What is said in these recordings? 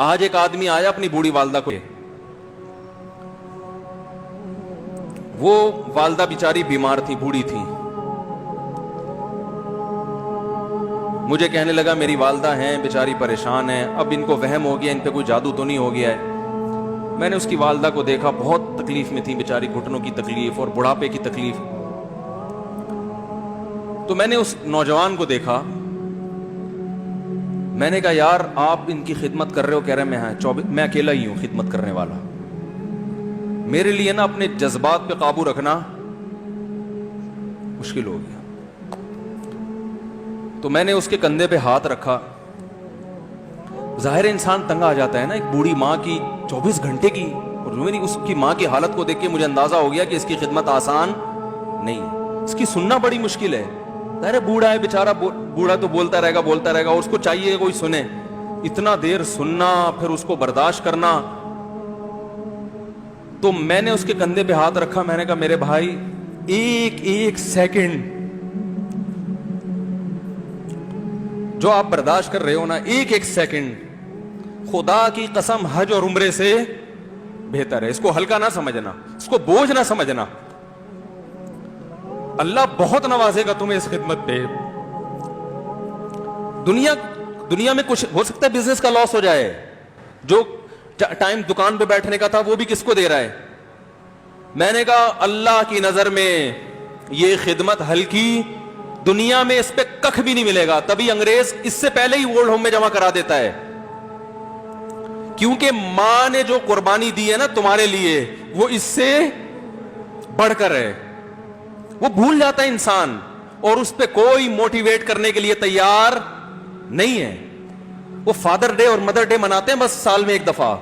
آج ایک آدمی آیا اپنی بوڑھی والدہ کو، وہ والدہ بیچاری بیمار تھی، بوڑھی تھی. مجھے کہنے لگا میری والدہ ہیں بیچاری پریشان ہیں، اب ان کو وہم ہو گیا ان پہ کوئی جادو تو نہیں ہو گیا ہے. میں نے اس کی والدہ کو دیکھا، بہت تکلیف میں تھی بیچاری، گھٹنوں کی تکلیف اور بڑھاپے کی تکلیف. تو میں نے اس نوجوان کو دیکھا، میں نے کہا یار آپ ان کی خدمت کر رہے ہو؟ کہہ رہے میں اکیلا ہی ہوں خدمت کرنے والا. میرے لیے نا اپنے جذبات پہ قابو رکھنا مشکل ہو گیا. تو میں نے اس کے کندھے پہ ہاتھ رکھا. ظاہر انسان تنگ آ جاتا ہے نا، ایک بوڑھی ماں کی 24 گھنٹے کی، اور اس کی ماں کی حالت کو دیکھ کے مجھے اندازہ ہو گیا کہ اس کی خدمت آسان نہیں ہے، اس کی سننا بڑی مشکل ہے. ظاہر بوڑھا ہے بیچارہ، بوڑھا تو بولتا رہے گا، اور اس کو چاہیے کوئی سنے. اتنا دیر سننا پھر اس کو برداشت کرنا. تو میں نے اس کے کندھے پہ ہاتھ رکھا، میں نے کہا میرے بھائی ایک سیکنڈ جو آپ برداشت کر رہے ہو نا، ایک سیکنڈ خدا کی قسم حج اور عمرے سے بہتر ہے. اس کو ہلکا نہ سمجھنا، اس کو بوجھ نہ سمجھنا. اللہ بہت نوازے گا تمہیں اس خدمت پہ. دنیا میں کچھ ہو سکتا ہے بزنس کا لاس ہو جائے، جو ٹائم دکان پہ بیٹھنے کا تھا وہ بھی کس کو دے رہا ہے. میں نے کہا اللہ کی نظر میں یہ خدمت ہلکی، دنیا میں اس پہ کخ بھی نہیں ملے گا. تبھی انگریز اس سے پہلے ہی اولڈ ہوم میں جمع کرا دیتا ہے، کیونکہ ماں نے جو قربانی دی ہے نا تمہارے لیے وہ اس سے بڑھ کر ہے. وہ بھول جاتا ہے انسان، اور اس پہ کوئی موٹیویٹ کرنے کے لیے تیار نہیں ہے. وہ فادر ڈے اور مدر ڈے مناتے ہیں بس سال میں ایک دفعہ.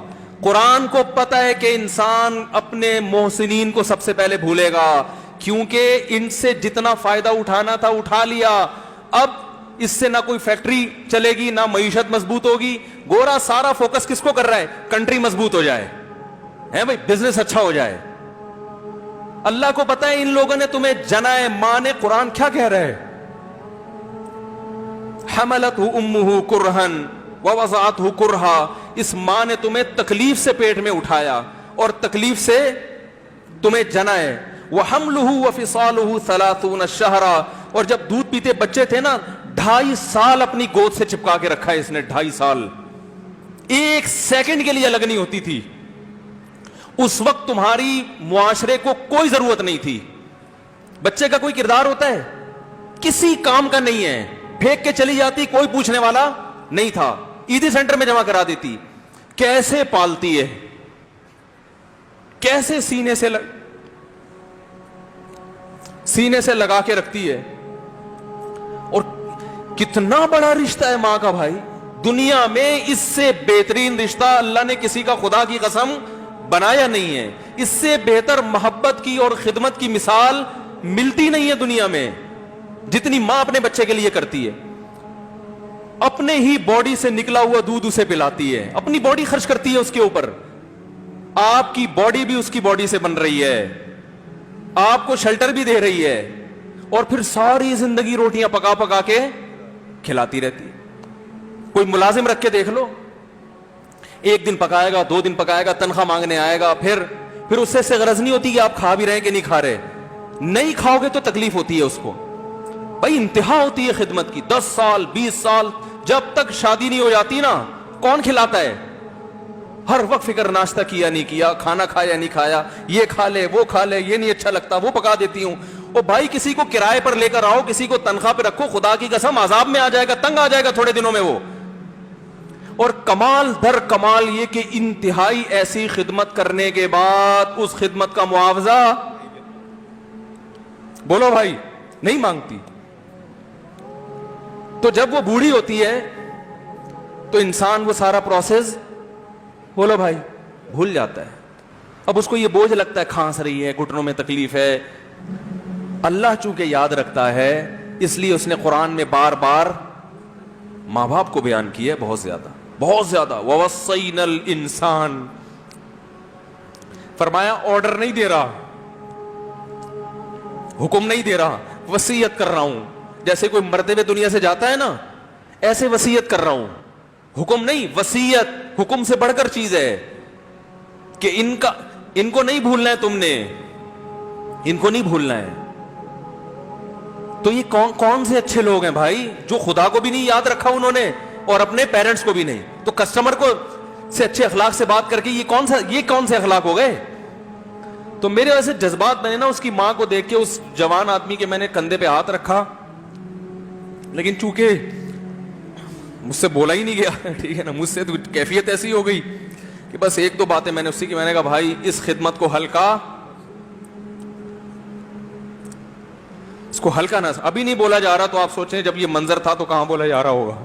قرآن کو پتا ہے کہ انسان اپنے محسنین کو سب سے پہلے بھولے گا، کیونکہ ان سے جتنا فائدہ اٹھانا تھا اٹھا لیا. اب اس سے نہ کوئی فیکٹری چلے گی، نہ معیشت مضبوط ہوگی. گورا سارا فوکس کس کو کر رہا ہے؟ کنٹری مضبوط ہو جائے، ہے بھائی، بزنس اچھا ہو جائے. اللہ کو پتا ہے ان لوگوں نے تمہیں جنا ہے. ماں نے قرآن کیا کہہ رہا ہے؟ حملتہ امہ کرہن ووضعتہ کرہا. اس ماں نے تمہیں تکلیف سے پیٹ میں اٹھایا اور تکلیف سے تمہیں جنا ہے. وحملہ وفصالہ 30 شہرا. اور جب دودھ پیتے بچے تھے نا، 2.5 سال اپنی گود سے چپکا کے رکھا ہے اس نے. 2.5 سال، ایک سیکنڈ کے لیے الگ نہیں ہوتی تھی. اس وقت تمہاری معاشرے کو کوئی ضرورت نہیں تھی. بچے کا کوئی کردار ہوتا ہے؟ کسی کام کا نہیں ہے. پھینک کے چلی جاتی، کوئی پوچھنے والا نہیں تھا. عیدی سینٹر میں جمع کرا دیتی. کیسے پالتی ہے، کیسے سینے سے لگا کے رکھتی ہے. اور کتنا بڑا رشتہ ہے ماں کا بھائی. دنیا میں اس سے بہترین رشتہ اللہ نے کسی کا خدا کی قسم بنایا نہیں ہے. اس سے بہتر محبت کی اور خدمت کی مثال ملتی نہیں ہے دنیا میں، جتنی ماں اپنے بچے کے لیے کرتی ہے. اپنے ہی باڈی سے نکلا ہوا دودھ اسے پلاتی ہے، اپنی باڈی خرچ کرتی ہے اس کے اوپر. آپ کی باڈی بھی اس کی باڈی سے بن رہی ہے، آپ کو شیلٹر بھی دے رہی ہے، اور پھر ساری زندگی روٹیاں پکا پکا کے کھلاتی رہتی. کوئی ملازم رکھ کے دیکھ لو، ایک دن پکائے گا، 2 دن پکائے گا، تنخواہ مانگنے آئے گا. پھر اس سے غرض نہیں ہوتی کہ آپ کھا بھی رہے ہیں کہ نہیں کھا رہے. نہیں کھاؤ گے تو تکلیف ہوتی ہے اس کو. بھائی انتہا ہوتی ہے خدمت کی. 10 سال 20 سال جب تک شادی نہیں ہو جاتی نا، کون کھلاتا ہے؟ ہر وقت فکر، ناشتہ کیا نہیں کیا، کھانا کھایا نہیں کھایا، یہ کھا لے وہ کھا لے، یہ نہیں اچھا لگتا وہ پکا دیتی ہوں. اور بھائی کسی کو کرائے پر لے کر آؤ، کسی کو تنخواہ پہ رکھو، خدا کی قسم عذاب میں آ جائے گا، تنگ آ جائے گا تھوڑے دنوں میں وہ. اور کمال در کمال یہ کہ انتہائی ایسی خدمت کرنے کے بعد اس خدمت کا معاوضہ بولو بھائی نہیں مانگتی. تو جب وہ بوڑھی ہوتی ہے تو انسان وہ سارا پروسیس بولو بھائی بھول جاتا ہے. اب اس کو یہ بوجھ لگتا ہے، کھانس رہی ہے، گھٹنوں میں تکلیف ہے. اللہ چونکہ یاد رکھتا ہے اس لیے اس نے قرآن میں بار بار ماں باپ کو بیان کیا ہے، بہت زیادہ بہت زیادہ. وَوَصَّيْنَا الْإِنسَانَ، فرمایا آرڈر نہیں دے رہا، حکم نہیں دے رہا، وصیت کر رہا ہوں. جیسے کوئی مرتے ہوئے دنیا سے جاتا ہے نا، ایسے وصیت کر رہا ہوں، حکم نہیں, وصیت حکم سے بڑھ کر چیز ہے کہ ان کو نہیں بھولنا ہے, تم نے ان کو نہیں بھولنا ہے. تو یہ کون سے اچھے لوگ ہیں بھائی, جو خدا کو بھی نہیں یاد رکھا انہوں نے اور اپنے پیرنٹس کو بھی نہیں. تو کسٹمر کو سے اچھے اخلاق سے بات کر کے یہ کون سے اخلاق ہو گئے. تو میرے ویسے جذبات, میں نے نا اس کی ماں کو دیکھ کے اس جوان آدمی کے میں نے کندھے پہ ہاتھ رکھا, لیکن چونکہ مجھ سے بولا ہی نہیں گیا, ٹھیک ہے نا, مجھ سے تو کیفیت ایسی ہو گئی کہ بس ایک دو باتیں میں نے اسی کی, میں نے کہا بھائی اس خدمت کو ہلکا, اس کو ہلکا نہ, ابھی نہیں بولا جا رہا تو آپ سوچیں جب یہ منظر تھا تو کہاں بولا جا رہا ہوگا.